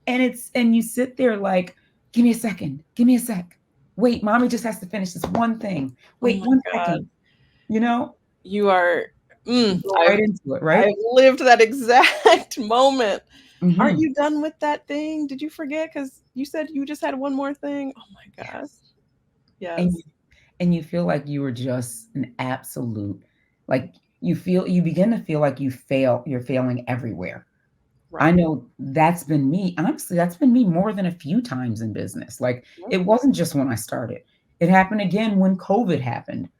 And you sit there like, give me a second, give me a sec. Wait, mommy just has to finish this one thing. Oh Wait my one God. second. You know, You are, you go I've right into it, I've right? lived that exact moment. Aren't Hmm. you done with that thing? Did you forget? Because you said you just had one more thing. Oh my gosh. Yes. And Yes. and you feel like you were just an absolute, like you begin to feel like you're failing everywhere. I Right. know that's been me. Honestly, that's been me more than a few times in business. Like Yep. it wasn't just when I started. It happened again when COVID happened.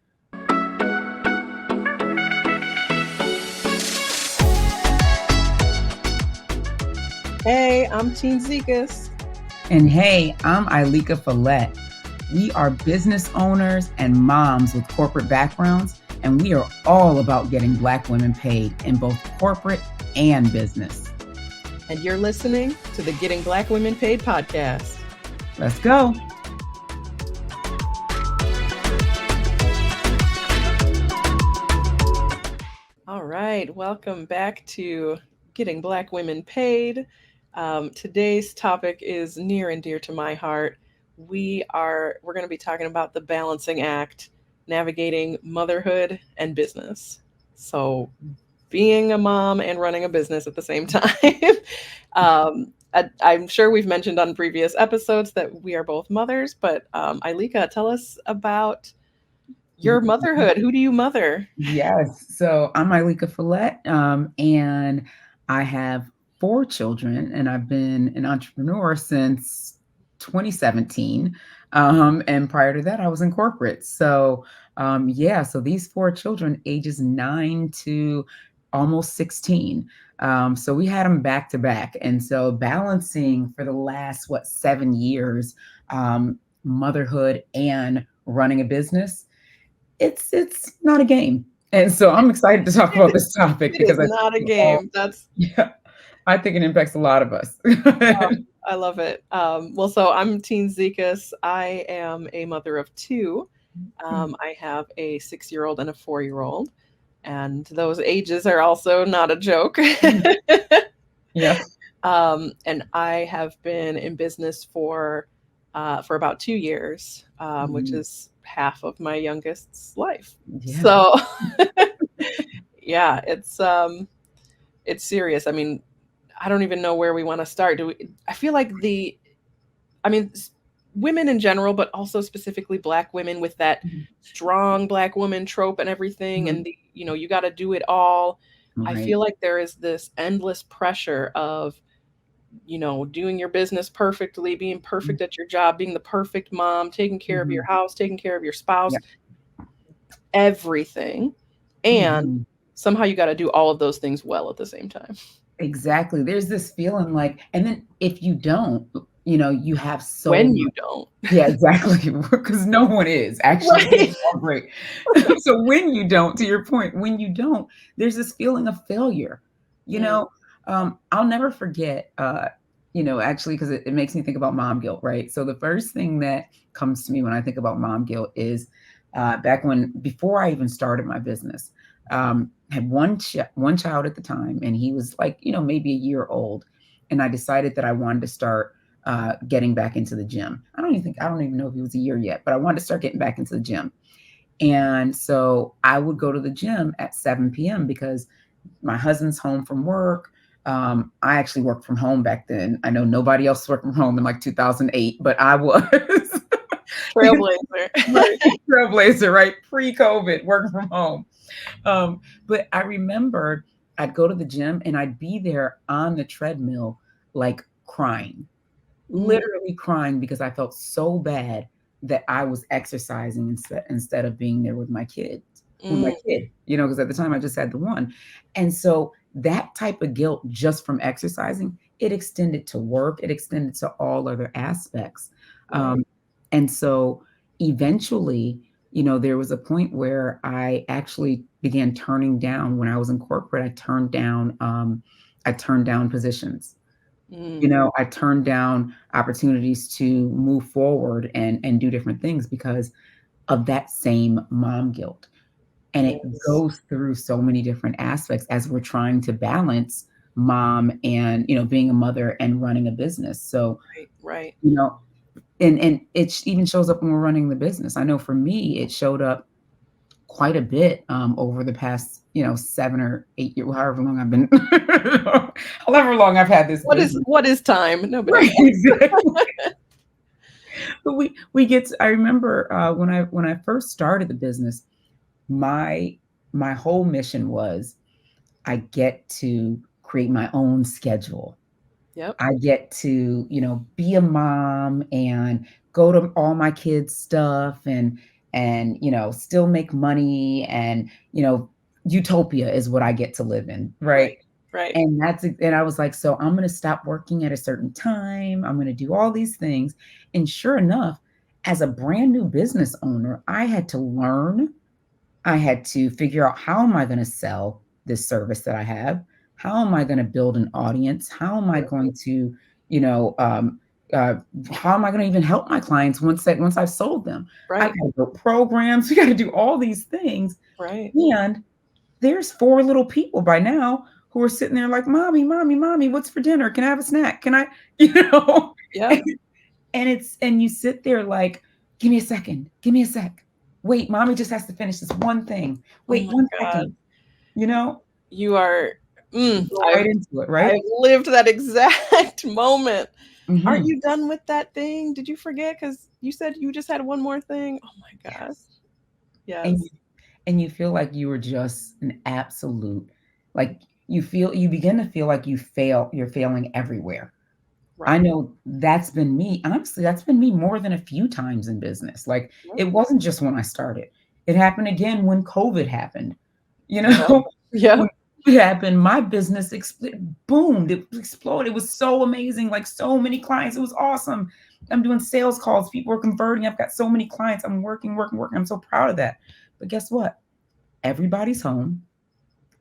Hey, I'm Teen Zekas. And hey, I'm Ileka Follette. We are business owners and moms with corporate backgrounds, and we are all about getting Black women paid in both corporate and business. And you're listening to the Getting Black Women Paid podcast. Let's go. All right. Welcome back to Getting Black Women Paid. Today's topic is near and dear to my heart. We're going to be talking about the balancing act, navigating motherhood and business. So, being a mom and running a business at the same time. I'm sure we've mentioned on previous episodes that we are both mothers, but Ileka, tell us about your motherhood. Who do you mother? Yes. So I'm Ileka Follette, and I have four children, and I've been an entrepreneur since 2017. And prior to that, I was in corporate. So, yeah, so these four children, ages 9 to almost 16. So we had them back to back. And so balancing for the last, 7 years, motherhood and running a business, it's not a game. And so I'm excited to talk about this topic It is because I think not a we all, game. That's yeah, I think it impacts a lot of us. I love it. Well, so I'm Teen Zekas. I am a mother of two. I have a 6-year-old and a 4-year-old, and those ages are also not a joke. Yeah. And I have been in business for about 2 years, which Mhm. is half of my youngest's life. Yeah. So, yeah, it's serious. I mean, I don't even know where we want to start. Do we? I feel like I mean, women in general, but also specifically Black women with that Mhm. strong Black woman trope and everything, Mhm. and you got to do it all. I Right. feel like there is this endless pressure of doing your business perfectly, being Mhm. perfect at your job, being the perfect mom, taking care of your Mhm. house, taking care of your Yeah. spouse, everything. And Mhm. somehow you got to do all of those things well at the same time. Exactly. There's this feeling like, and then if you don't, you have so When you much. don't. Yeah, exactly. Because no one is actually, we're Right. all great. So when you don't, to your point, when you don't, there's this feeling of failure. You Mm, know, I'll never forget, actually, because it makes me think about mom guilt, right? So the first thing that comes to me when I think about mom guilt is back before I even started my business, had one child at the time, and he was like, maybe a year old, and I decided that I wanted to start getting back into the gym. I don't even know if it was a year yet, but I wanted to start getting back into the gym. And so I would go to the gym at 7 p.m. because my husband's home from work. I actually worked from home back then. I know nobody else worked from home in like 2008, but I was. trailblazer. Right, trailblazer, right? Pre-COVID, working from home. But I remember I'd go to the gym and I'd be there on the treadmill, like crying, Mm, literally crying because I felt so bad that I was exercising instead of being there with my mm, kid, because at the time I just had the one. And so that type of guilt just from exercising, it extended to work, it extended to all other aspects. right. Um, and so eventually, there was a point where I actually began turning down when I was in corporate, I turned down positions. Mm, I turned down opportunities to move forward and do different things because of that same mom guilt. And it yes. goes through so many different aspects as we're trying to balance, mom and, being a mother and running a business. So, Right, right. you know, and even shows up when we're running the business. I know for me, it showed up quite a bit over the past, 7 or 8 years, however long I've been, however long I've had this business. What is time? Nobody Right, knows. exactly. But we get. I remember when I first started the business, my my whole mission was I get to create my own schedule. Yep. I get to, be a mom and go to all my kids' stuff and still make money and, utopia is what I get to live in, right? Right, right, And I was like, so I'm gonna stop working at a certain time. I'm gonna do all these things. And sure enough, as a brand new business owner, I had to learn. I had to figure out how am I going to sell this service that I have? How am I going to build an audience? How am I yep, going to, you know, uh, how am I going to even help my clients once I've sold them? I got right, to build programs. We got to do all these things. right. And there's four little people by now who are sitting there like, mommy, mommy, mommy, what's for dinner? Can I have a snack? Can I, you know? Yep. And you sit there like, give me a second, give me a sec. Wait, mommy just has to finish this one thing. Oh Wait my one God. second. You know, You are, you go I've right into it, I've right? lived that exact moment. Aren't Mhm. you done with that thing? Did you forget? Because you said you just had one more thing. Oh my gosh. Yes. And Yes. you feel like you were just an absolute, like you begin to feel like you're failing everywhere. I Right. know that's been me. Honestly, that's been me more than a few times in business. Like Yep. it wasn't just when I started. It happened again when COVID happened. You Yep. know, when Yep. it happened, my business boomed. It exploded. It was so amazing. Like so many clients. It was awesome. I'm doing sales calls. People are converting. I've got so many clients. I'm working, working, working. I'm so proud of that. But guess what? Everybody's home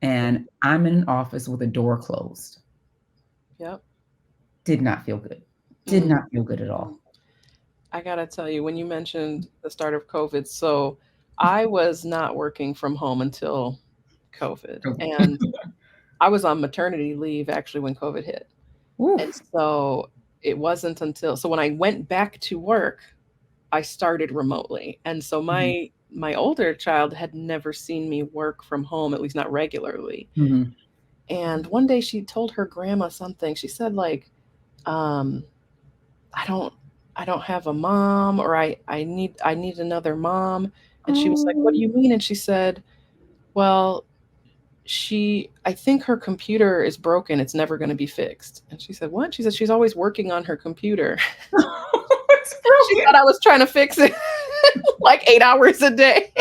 and I'm in an office with a door closed. Yep. Did not feel good. Did Mm, not feel good at mm. all. I gotta tell you, when you mentioned the start of COVID, so I was not working from home until COVID, COVID. and I was on maternity leave actually when COVID hit. And Oof. so it wasn't until so when I went back to work, I started remotely. And so Mhm, my older child had never seen me work from home, at least not regularly. mhm. And one day she told her grandma something. She said like, um, I don't I don't have a mom, or I need another mom. And she was like, "What do Oh. you mean?" And she said, "Well, I think her computer is broken. It's never going to be fixed." And she said, "What?" She said, "She's always working on her computer." It's She thought I was trying to fix it like 8 hours a day.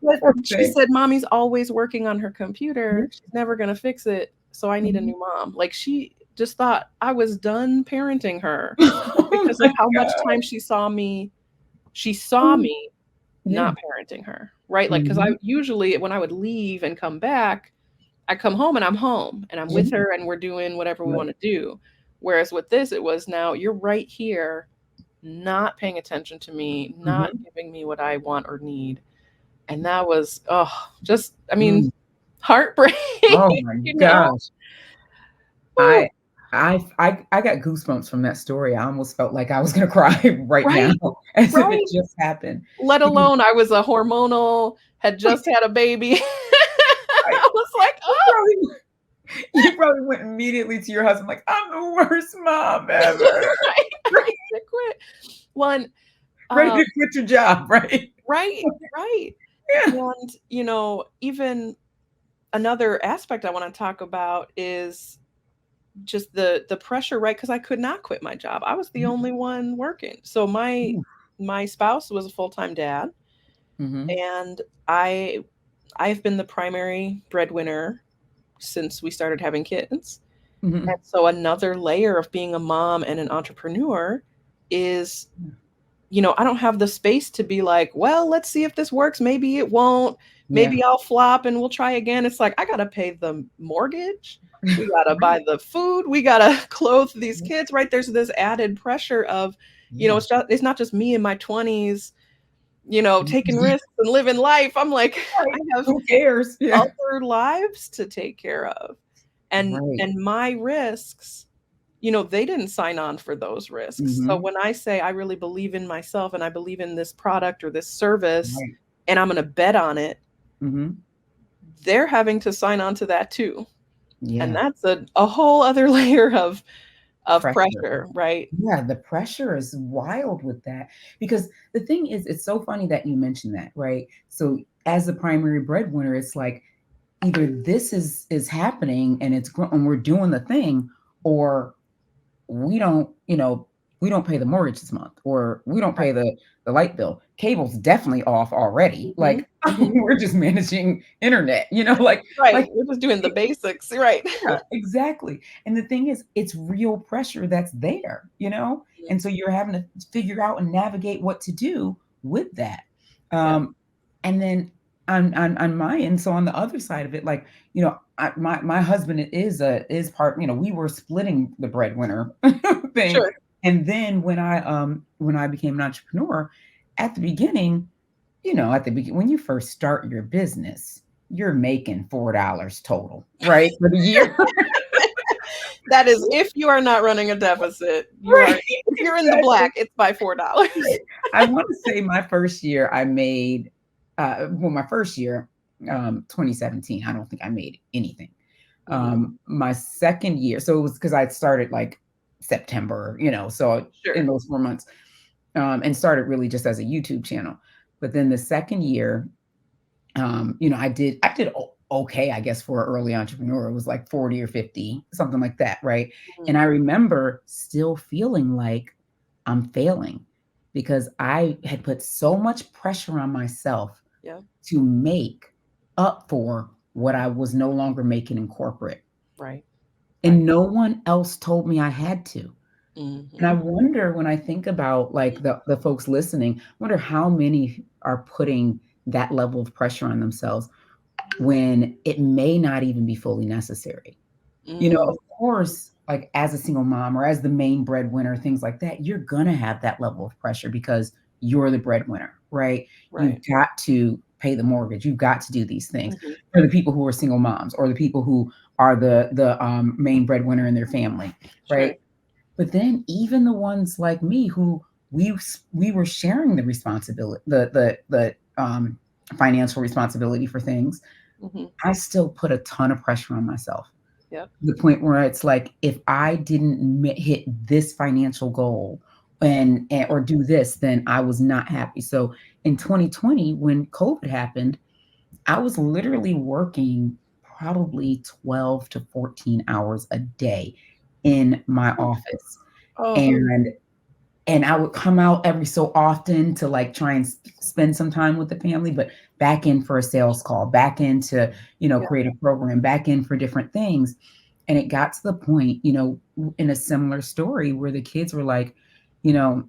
But broken. she Okay. said, "Mommy's always working on her computer. Mhm, She's never going to fix it. So I need a mhm. new mom." Like she just thought I was done parenting her Oh because of my how much god. time she saw Oh, me yeah. not parenting her, right? Like, because I Mhm. usually, when I would leave and come back, I come home and I'm home and I'm Yeah, with her and we're doing whatever we right. want to do. Whereas with this, it was now you're right here, not paying attention to me, not Mhm. giving me what I want or need. And that was, oh, just, I mean, Mm. heartbreak, Oh my you know? gosh. I Whew. I got goosebumps from that story. I almost felt like I was gonna cry right now Right, as if it right. just happened Let because alone I was a hormonal, had just had a baby. I I was like, you oh, probably you probably went immediately to your husband like, "I'm the worst mom ever." right, ready to quit. One, Ready um, to quit your job, right? right, right. Yeah. And, even another aspect I wanna talk about is just the pressure, right? Because I could not quit my job. I was the Mhm. only one working. So my spouse was a full-time dad, Mhm. and I I've been the primary breadwinner since we started having kids. And Mhm. so another layer of being a mom and an entrepreneur is, I don't have the space to be like, well, let's see if this works. Maybe it won't. Yeah. Maybe I'll flop and we'll try again. It's like, I got to pay the mortgage. We got to buy Right. the food. We got to clothe these Yeah. kids, right? There's this added pressure of, Yeah. it's not just me in my 20s, taking Mhm. risks and living life. I'm like, I Right. have Who cares? Yeah. other lives to take care of. Right. And my risks, they didn't sign on for those risks. So Mhm. when I say I really believe in myself and I believe in this product or this service Right. and I'm going to bet on it, Mhm. they're having to sign on to that too. And Yeah. that's a whole other layer of Pressure. pressure, right? Yeah, the pressure is wild with that because the thing is, it's so funny that you mentioned that, right? So as the primary breadwinner, it's like either this is happening and and we're doing the thing, or we don't, we don't pay the mortgage this month, or we don't Right. pay the light bill. Cable's definitely off already. Mhm, Like mhm. we're just managing internet, like Right, we're just doing the basics, right. yeah, exactly. And the thing is, it's real pressure that's there. Mhm. And so you're having to figure out and navigate what to do with that. Yeah, Um, and then on my end, so on the other side of it, like, my husband is part, we were splitting the breadwinner thing. sure. And then when I became an entrepreneur, at the beginning, when you first start your business, you're making $4 total, right? For the year. That is if you are not running a deficit, Right, if you're in the exactly. black, it's by $4. Right. I wanna say my first year I made, my first year, 2017, I don't think I made anything. Mhm, My second year, so it was because 'cause I'd started, like, September, so in sure. those 4 months, and started really just as a YouTube channel. But then the second year, I did okay, I guess, for an early entrepreneur. It was like 40 or 50, something like that, right? And Mhm, I remember still feeling like I'm failing because I had put so much pressure on myself yeah, to make up for what I was no longer making in corporate. right, And right. no one else told me I had to. And I Mhm, wonder when I think about like the folks listening, I wonder how many are putting that level of pressure on themselves when it may not even be fully necessary. Of mm, course, like as a single mom or as the main breadwinner, things like that, you're gonna have that level of pressure because you're the breadwinner, right? You've right. got to pay the mortgage. You've got to do these things. Mhm, For the people who are single moms or the people who are the main breadwinner in their family, sure. right? But then even the ones like me who we were sharing the responsibility, the financial responsibility for things, Mhm, I still put a ton of pressure on myself. yep, To the point where it's like, if I didn't hit this financial goal or do this, then I was not happy. So in 2020, when COVID happened, I was literally working probably 12 to 14 hours a day in my office. oh, And I would come out every so often to like try and spend some time with the family, but back in for a sales call, back in to, yeah, create a program, back in for different things. And it got to the point, in a similar story where the kids were like, you know,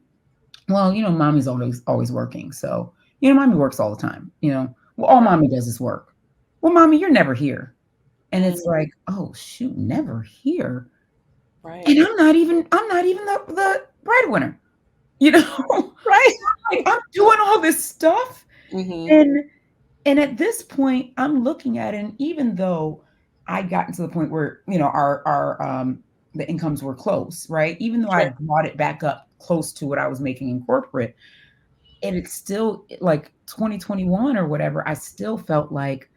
well, mommy's always working. So, mommy works all the time, well, all right, mommy does is work. Well, mommy, you're never here. And it's mm, like, oh shoot, never here. right, And I'm not even the breadwinner. You know? right. Like, I'm doing all this stuff, Mhm, and at this point, I'm looking at it, and even though I'd gotten to the point where, the incomes were close, right? Even though I sure. brought it back up close to what I was making in corporate, and it's still like 2021 or whatever, I still felt like,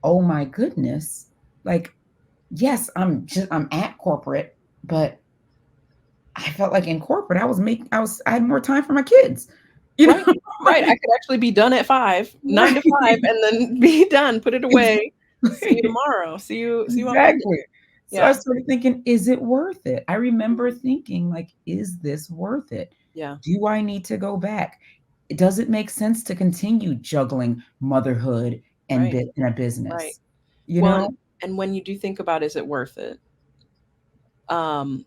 "Oh my goodness." Like, yes, I'm at corporate, but I felt like in corporate, I had more time for my kids, you Right, know? right, I Like could actually be done at 5, 9 to 5, right. and then be done, put it away. See you Exactly. tomorrow. See you on Monday. Exactly. So I Yeah, started thinking, is it worth it? I remember thinking like, is this worth it? yeah, Do I need to go back? Does it make sense to continue juggling motherhood and right, a right. business? You Well, know? and when you do think about is it worth it, um,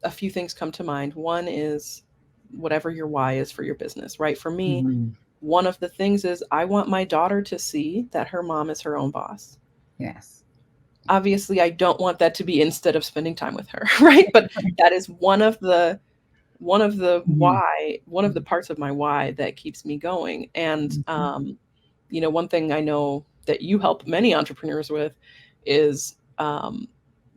a few things come to mind. One is whatever your why is for your business, right? For me, Mhm. one of the things is I want my daughter to see that her mom is her own boss. Yes. Obviously, I don't want that to be instead of spending time with her, right? But that is Mhm. one of the parts of my why that keeps me going. And Mhm. one thing I know that you help many entrepreneurs with is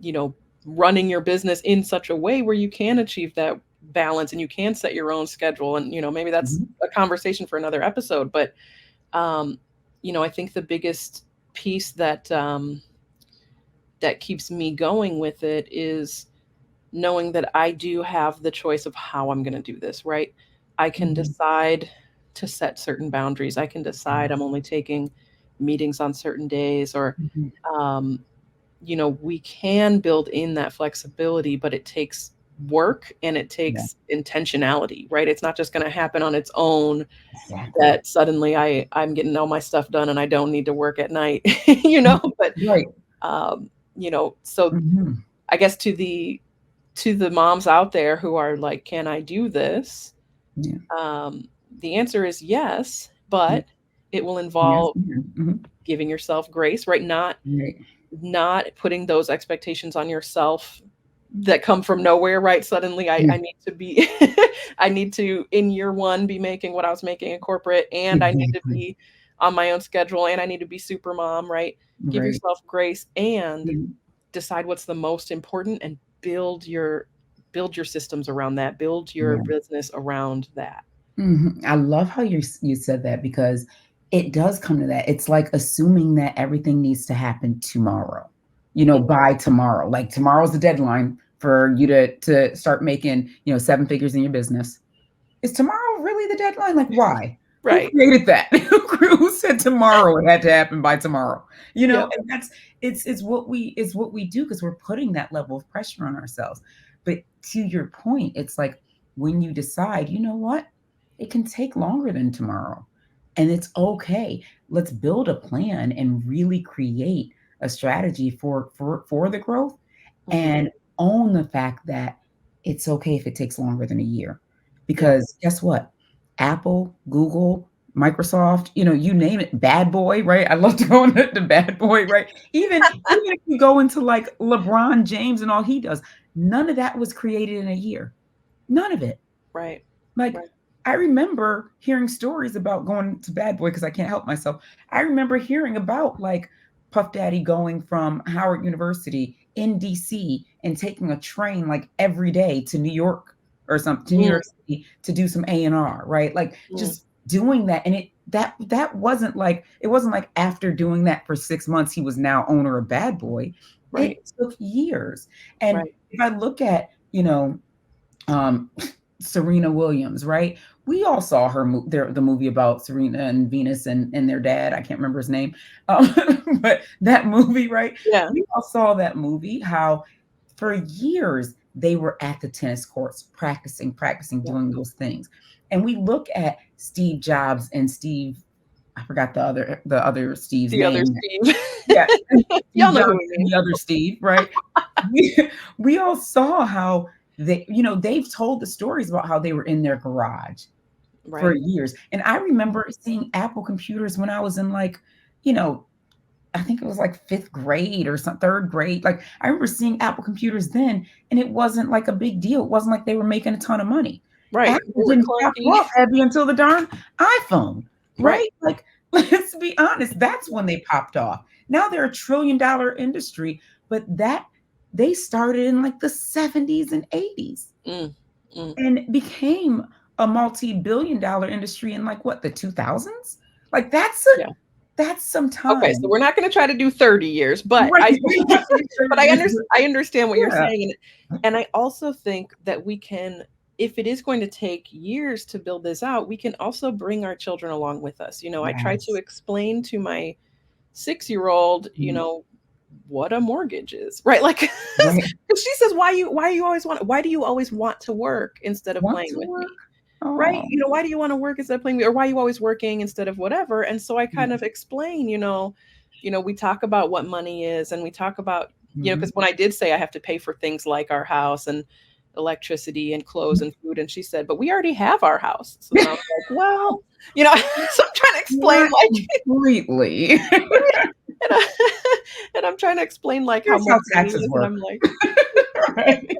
you know, running your business in such a way where you can achieve that balance and you can set your own schedule. And, you know, maybe that's Mhm. a conversation for another episode. But, um, you know, I think the biggest piece that keeps me going with it is knowing that I do have the choice of how I'm going to do this, right? I can Mhm. decide to set certain boundaries. I can decide Yeah. I'm only taking meetings on certain days, or, Mhm. um, you know, we can build in that flexibility, but it takes work and it Yeah. takes intentionality, right? It's not just going to happen on its own Exactly. that suddenly I'm getting all my stuff done and I don't need to work at night, you know, Mhm. but, Right. you know, so Mhm. I guess to the moms out there who are like, "Can I do this?" Yeah. Um, the answer is yes, Mm. but it will Yes. involve Mhm. giving yourself grace, right? Right. Not putting those expectations on yourself that come from nowhere, right? Suddenly Yeah. I need to be I need to in year 1 be making what I was making in corporate, and I need to Exactly. be on my own schedule, and I need to be super mom, right? Give Right. yourself grace and Mhm. decide what's the most important and build your systems around that, build your Yeah. business around that. I love how you said that because it does come to that. It's like assuming that everything needs to happen tomorrow, Mm, by tomorrow. Like tomorrow's the deadline for you to start making, 7 figures in your business. Is tomorrow really the deadline? Like, why? Who right. created that? Who said tomorrow it had to happen by tomorrow? Yep. And that's it's what we do because we're putting that level of pressure on ourselves. But to your point, it's like when you decide, you know what, it can take longer than tomorrow, and it's okay. Let's build a plan and really create a strategy for the growth, Mhm. and own the fact that it's okay if it takes longer than a year Yep. because guess what? Apple, Google, Microsoft, you name it, bad boy, right? I love to go into the bad boy, right? Even if you go into like LeBron James and all he does, none of that was created in a year. None of it. Right. Like, Right. I remember hearing stories about going to bad boy because I can't help myself. I remember hearing about like Puff Daddy going from Howard University in DC and taking a train like every day to New York or something to New Mm, York City to do some A&R, right? Like mm. just doing that. And that wasn't like after doing that for 6 months, he was now owner of Bad Boy. It Right. took years. And Right. if I look at, um, Serena Williams, right? We all saw the movie about Serena and Venus and their dad. I can't remember his name, um, but that movie, right? Yeah. We all saw that movie. How for years they were at the tennis courts practicing, Yeah. doing those things. And we look at Steve Jobs and Steve. I forgot the other Steve's The other name. Steve. Yeah, Y'all Steve know who Jobs we and mean. the other Steve, right? We we all saw how they've told the stories about how they were in their garage for Right. years. And I remember seeing Apple computers when I was in like, you know, I think it was like 5th grade or some 3rd grade. Like I remember seeing Apple computers then, and it wasn't like a big deal. It wasn't like they were making a ton of money. Right. Apple They were didn't pop clunky. off heavy until the darn iPhone, Right. right? Like, let's be honest, that's when they popped off. Now they're a $1 trillion industry, but that they started in like the 70s and 80s Mm, mm. and became a multi-billion-dollar industry in like what, the 2000s? Like Yeah. that's some Okay, so time. we're not going to try to do 30 years, but Right. I but Yeah. I understand what you're Yeah. saying, and I also think that we can, if it is going to take years to build this out, we can also bring our children along with us. You know, I try to Yes. explain to my 6-year-old, you Mhm. know, what a mortgage is, right? Like, 'cause Right. she says, why do you always want to work instead of Want playing to with work? me?" Right? Oh. You know, why do you want to work instead of playing, or why are you always working instead of whatever? And so I kind Yeah. of explain, we talk about what money is, and we talk about, because Mhm. when I did say I have to pay for things like our house and electricity and clothes and food, and she said, "But we already have our house." So then I was like, well, so I'm trying to explain Not like, completely. and, and I'm trying to explain like how Here's much how money taxes is, and work. I'm like, Right.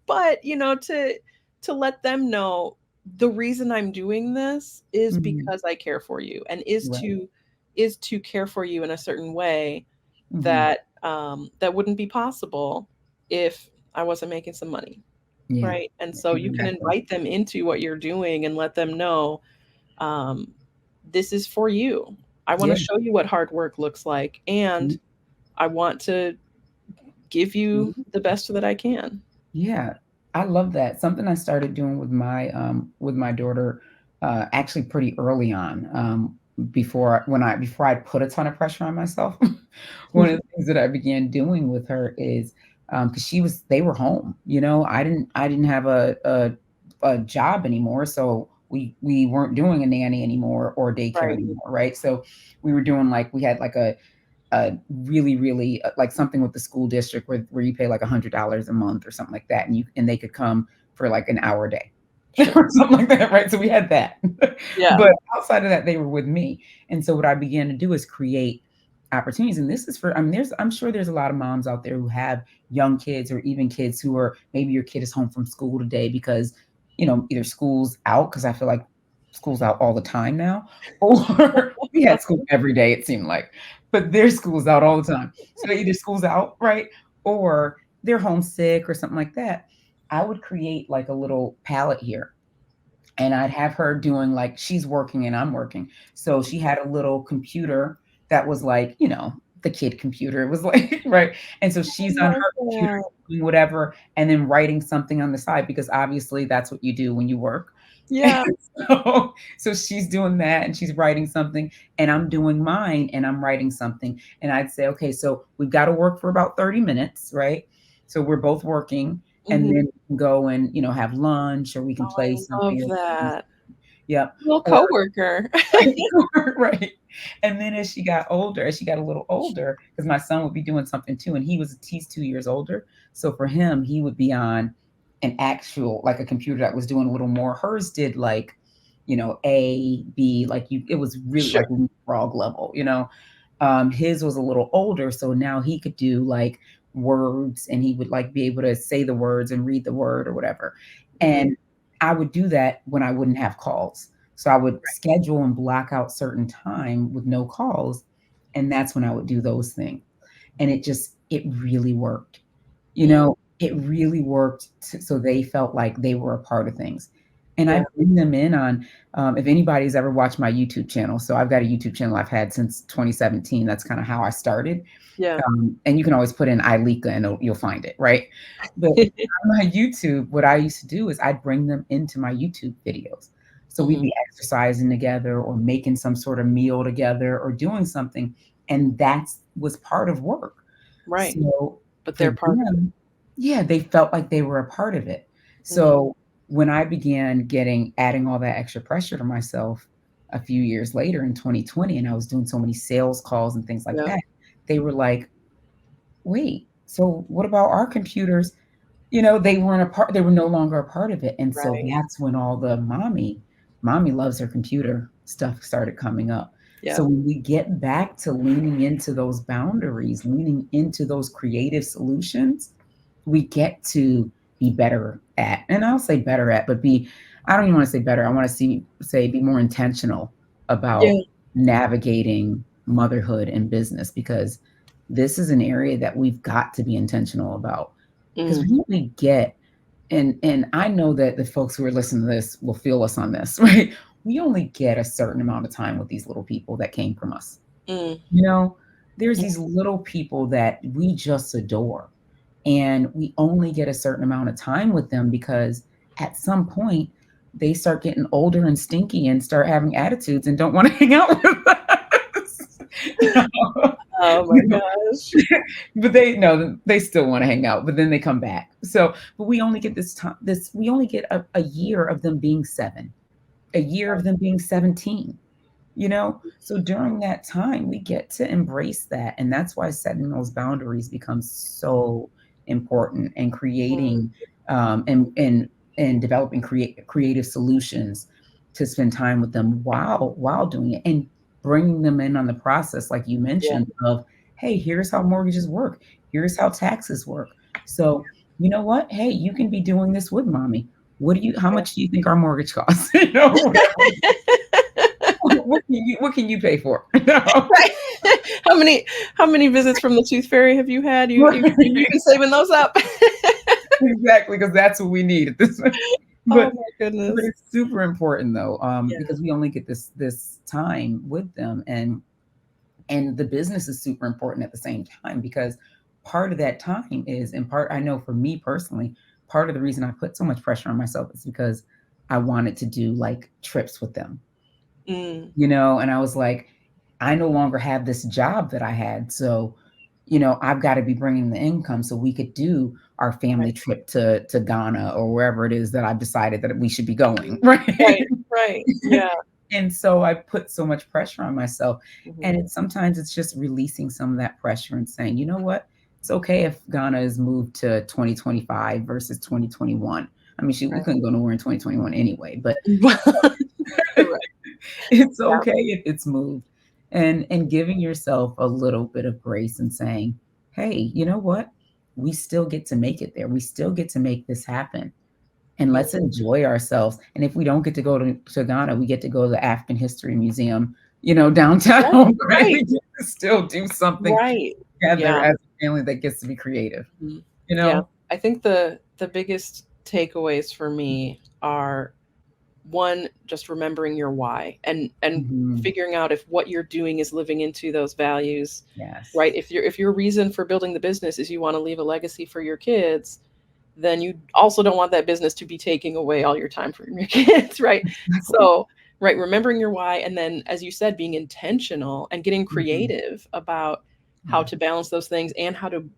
but to let them know the reason I'm doing this is Mhm. because I care for you, and Right. is to care for you in a certain way Mhm. that that wouldn't be possible if I wasn't making some money, Yeah, right? And so you can exactly. invite them into what you're doing and let them know, um, this is for you. I want to Yeah. show you what hard work looks like, and Mhm. I want to give you Mhm. the best that I can. Yeah, I love that. Something I started doing with my daughter, actually pretty early on, before I put a ton of pressure on myself. One of the things that I began doing with her is, because they were home, I didn't have a job anymore, so we weren't doing a nanny anymore or daycare Right. anymore, right? So we were doing like we had like really, really like something with the school district where you pay like $100 a month or something like that, and they could come for like an hour a day Sure. or something like that, right? So we had that, Yeah. but outside of that, they were with me, and so what I began to do is create opportunities, and this is for I'm sure there's a lot of moms out there who have young kids or even kids who are maybe your kid is home from school today because either school's out because I feel like school's out all the time now, or we had school every day it seemed like, but their school's out all the time. So either school's out, right? Or they're homesick or something like that. I would create like a little palette here and I'd have her doing like she's working and I'm working. So she had a little computer that was like, the kid computer. It was like, right. And so I she's on love her computer that. doing whatever and then writing something on the side because obviously that's what you do when you work. Yeah. So she's doing that and she's writing something and I'm doing mine and I'm writing something. And I'd say, okay, so we've got to work for about 30 minutes, right? So we're both working and Hmm. then we can go and, have lunch or we can Oh, I play love something. that. Yep. Little Or coworker. right, right. And then as she got a little older, because my son would be doing something too, and he's 2 years older. So for him, he would be on an actual like a computer that was doing a little more. Hers did like, A, B, like it was really Sure. like frog level. His was a little older, so now he could do like words and he would like be able to say the words and read the word or whatever. Hmm. And I would do that when I wouldn't have calls. So I would schedule and block out certain time with no calls, and that's when I would do those things. And it really worked. Mm, It really worked so they felt like they were a part of things. And I yeah. bring them in on, if anybody's ever watched my YouTube channel. So I've got a YouTube channel I've had since 2017. That's kind of how I started. Yeah. And you can always put in Ileka and you'll find it, right? But on my YouTube, what I used to do is I'd bring them into my YouTube videos. So we'd Hmm. be exercising together or making some sort of meal together or doing something. And that was part of work. Right. So But for they're part of them, yeah, they felt like they were a part of it. it. Hmm. So when I began adding all that extra pressure to myself a few years later in 2020, and I was doing so many sales calls and things like Yeah. that, they were like, wait, so what about our computers? They weren't a part, they were no longer a part of it. And so Right. that's when all the mommy loves her computer stuff started coming up. Yeah. So when we get back to leaning into those boundaries, leaning into those creative solutions, we get to be better at, and I'll say better at, but I don't even want to say better. I want to say be more intentional Yeah. about navigating motherhood and business because this is an area that we've got to be intentional about because Mm, we only get and I know that the folks who are listening to this will feel us on this, right? We only get a certain amount of time with these little people that came from us. mm, You know, there's mm, these little people that we just adore, and we only get a certain amount of time with them because at some point they start getting older and stinky and start having attitudes and don't want to hang out with us. oh my You know, gosh. but they no, they still want to hang out, but then they come back. So, but we only get this time. We only get a year of them being 7, a year of them being 17. So during that time we get to embrace that, and that's why setting those boundaries becomes so important, and Mm, creating and developing creative solutions to spend time with them while doing it, and bringing them in on the process like you yeah. mentioned of, hey, here's how mortgages work, here's how taxes work. So you know what, hey, you can be doing this with mommy. How Yeah. much do you think our mortgage costs? Whatever. what can you pay for? No. Right. How many how many visits from the tooth fairy have you had? You've been saving those up. Exactly, because that's what we need at this point. Oh But my but goodness. it's super important though, Yeah. because we only get this time with them, and the business is super important at the same time because part of that time is, in part, I know for me personally, part of the reason I put so much pressure on myself is because I wanted to do like trips with them, Mm, and I was like, I no longer have this job that I had. So, I've got to be bringing the income so we could do our family right, trip to Ghana or wherever it is that I've decided that we should be going. Right. right, right. Yeah. And so I put so much pressure on myself. Mhm. And sometimes it's just releasing some of that pressure and saying, you know what? It's okay if Ghana is moved to 2025 versus 2021. I mean, shoot, we Right. couldn't go nowhere in 2021 anyway, but Correct. it's Yeah. okay if it's moved. And giving yourself a little bit of grace and saying, hey, you know what? We still get to make it there. We still get to make this happen. And Mm. let's enjoy ourselves. And if we don't get to go to Ghana, we get to go to the African History Museum, Right, downtown, right? right, We get to still do something right. together Yeah. as a family that gets to be creative, Mhm. you Yeah. know? I think the biggest takeaways for me are, one, just remembering your why, and Mhm. figuring out if what you're doing is living into those values, right? Yes. If your reason for building the business is you want to leave a legacy for your kids, then you also don't want that business to be taking away all your time from your kids, right? Exactly. So, right, remembering your why, and then, as you said, being intentional and getting Mhm. creative about how Yeah. to balance those things and how to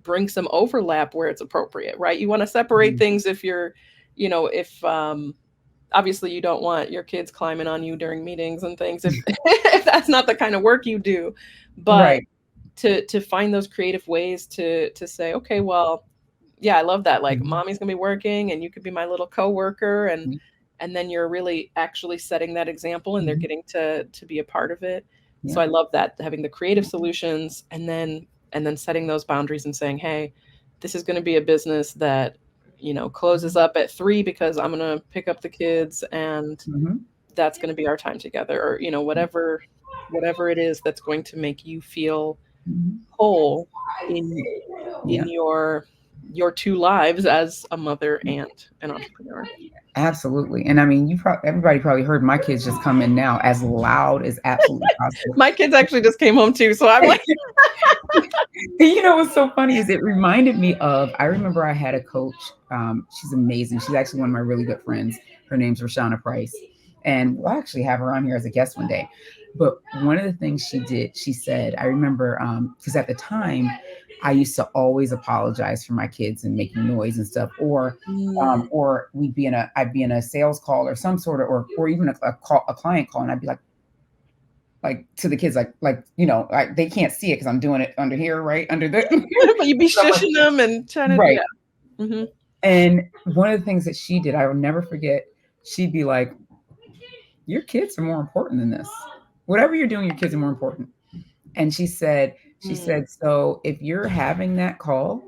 bring some overlap where it's appropriate, right? You want to separate Mhm. things if you're, if obviously you don't want your kids climbing on you during meetings and things if if that's not the kind of work you do, but Right. to find those creative ways to say, okay, well, yeah, I love that. Like, Mhm. mommy's gonna be working, and you could be my little coworker, and then you're really actually setting that example, and they're Mhm. getting to be a part of it. So Yeah. I love that, having the creative solutions, and then setting those boundaries and saying, hey, this is going to be a business that closes Mhm. up at 3 because I'm going to pick up the kids, and Mhm. that's going to be our time together, or whatever it is that's going to make you feel Mhm. whole in Yeah. in your two lives as a mother and an entrepreneur. Absolutely. And I mean, everybody probably heard my kids just come in now as loud as absolutely possible. My kids actually just came home too, so I'm like, What's so funny is it reminded me of, I remember I had a coach. She's amazing. She's actually one of my really good friends. Her name's Rashana Price. And we'll actually have her on here as a guest one day. But one of the things she did, she said, I remember, because at the time, I used to always apologize for my kids and making noise and stuff, mm, or I'd be in a sales call or some sort of, or even a client call, and I'd be like to the kids, like they can't see it because I'm doing it under here, right under the. but you'd be So I'm like, shushing them and trying to, right. yeah. Hmm. And one of the things that she did, I will never forget. She'd be like, "Your kids are more important than this. Whatever you're doing, your kids are more important." And she said, so if you're having that call,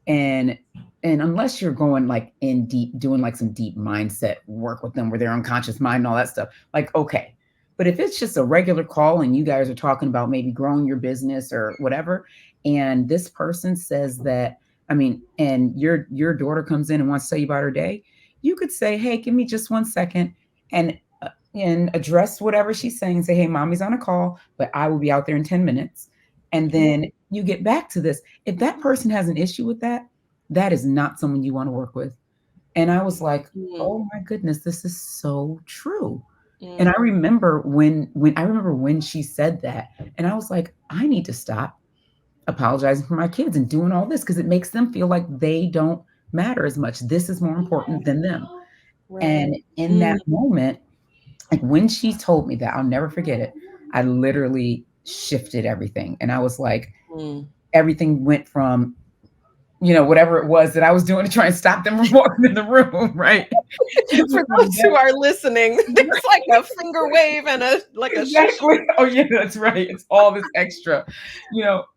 and unless you're going like in deep, doing like some deep mindset work with them where their unconscious mind and all that stuff, like, okay. But if it's just a regular call and you guys are talking about maybe growing your business or whatever, and this person says that, I mean, and your daughter comes in and wants to tell you about her day, you could say, hey, give me just 1 second, and and address whatever she's saying, say, hey, mommy's on a call, but I will be out there in 10 minutes. And then you get back to this. If that person has an issue with that, that is not someone you want to work with. And I was like, Mm, oh my goodness, this is so true. And mm, I remember when she said that, and I was like, I need to stop apologizing for my kids and doing all this because it makes them feel like they don't matter as much. This is more important than them. right. And in Mm, that moment, like when she told me that, I'll never forget it. I literally shifted everything. And I was like, mm. everything went from, whatever it was that I was doing to try and stop them from walking in the room, right? For those who are listening, there's like a finger wave and a like a shush. Exactly. Oh yeah, that's right. It's all this extra,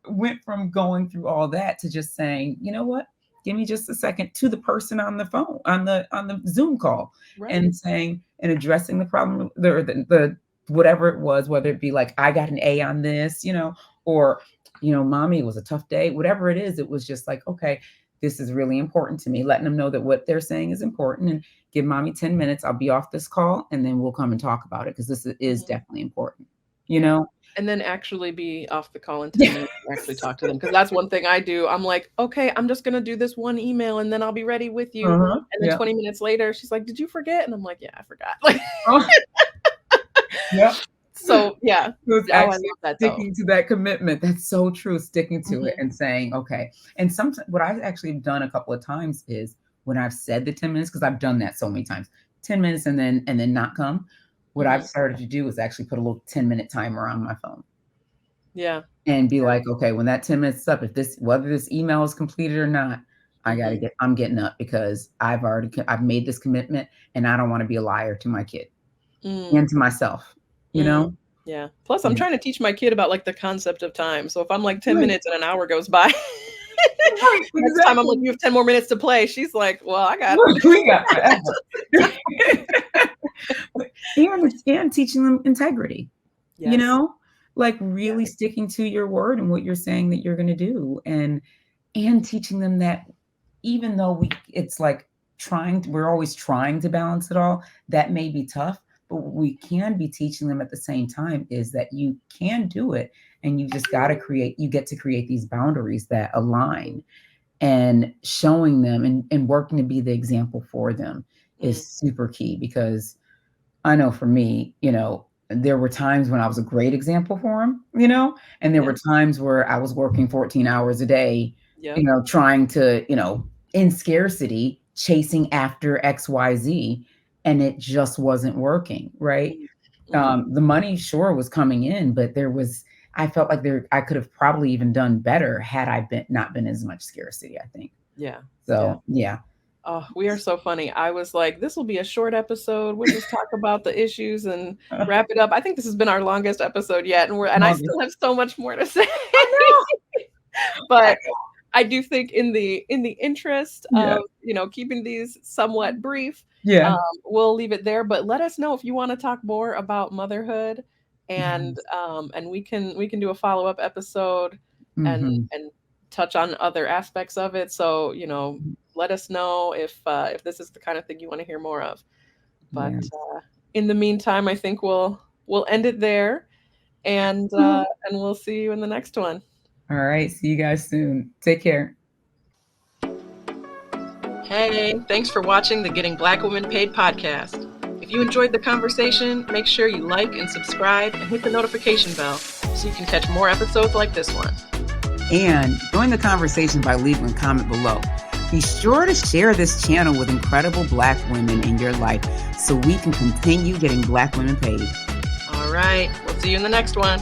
went from going through all that to just saying, you know what? Give me just a second, to the person on the phone, on the Zoom call, Right. and saying and addressing the problem, the whatever it was, whether it be like, I got an A on this, or, mommy, it was a tough day, whatever it is, it was just like, okay, this is really important to me, letting them know that what they're saying is important, and give mommy 10 minutes. I'll be off this call and then we'll come and talk about it because this is Mhm. definitely important, you Yeah. know? And then actually be off the call in 10 minutes and actually talk to them. Because that's one thing I do. I'm like, "Okay, I'm just gonna do this one email and then I'll be ready with you." Uh-huh. And then Yeah. 20 minutes later, she's like, "Did you forget?" And I'm like, "Yeah, I forgot." Like, Oh, yeah. so yeah. It was Oh, I actually love that though. sticking to that commitment. That's so true, sticking to it Mhm, and saying, "Okay." And sometimes what I've actually done a couple of times is when I've said the 10 minutes, because 'cause I've done that so many times, 10 minutes and then not come. What I've mhm. started to do is actually put a little 10-minute timer on my phone Yeah, and be yeah. like, "Okay, when that 10 minutes is up, if this whether this email is completed or not, Mhm, I'm getting up because I've made this commitment and I don't wanna be a liar to my kid mm. and to myself," you Mm, know? yeah. Plus, I'm Yeah. trying to teach my kid about, like, the concept of time. So if I'm like 10 Right. minutes and an hour goes by, Right, next time I'm like, exactly. "You have 10 more minutes to play." She's like, "Well, I got We got forever. But and teaching them integrity, you Yes. know? Like, Yeah. really sticking to your word and what you're saying that you're gonna do, and teaching them that even though it's like we're always trying to balance it all, that may be tough, but what we can be teaching them at the same time is that you can do it, and you get to create these boundaries that align, and showing them and working to be the example for them Mm, is super key because I know for me, there were times when I was a great example for him, and there yeah. were times where I was working 14 hours a day, Yep. trying to, in scarcity, chasing after XYZ, and it just wasn't working, right? Mm, mhm. The money sure was coming in, but I felt like I could have probably even done better had I been not been as much scarcity, I think. Yeah. Yeah. So, yeah. Oh, we are so funny. I was like, "This will be a short episode. We'll just talk about the issues and wrap it up." I think this has been our longest episode yet, and I Longest. still have so much more to say. I know, I But know. I do think in the interest Yeah, of, keeping these somewhat brief, yeah, we'll leave it there, but let us know if you wanna talk more about motherhood, yes. and we can do a follow-up episode Mhm. and touch on other aspects of it, so, let us know if this is the kind of thing you wanna hear more of. But, Yes. in the meantime, I think we'll end it there, and we'll see you in the next one. Alright, see you guys soon. Take care. Hey, thanks for watching the Getting Black Women Paid podcast. If you enjoyed the conversation, make sure you like and subscribe and hit the notification bell so you can catch more episodes like this one. And join the conversation by leaving a comment below. Be sure to share this channel with incredible Black women in your life so we can continue getting Black women paid. All right, we'll see you in the next one.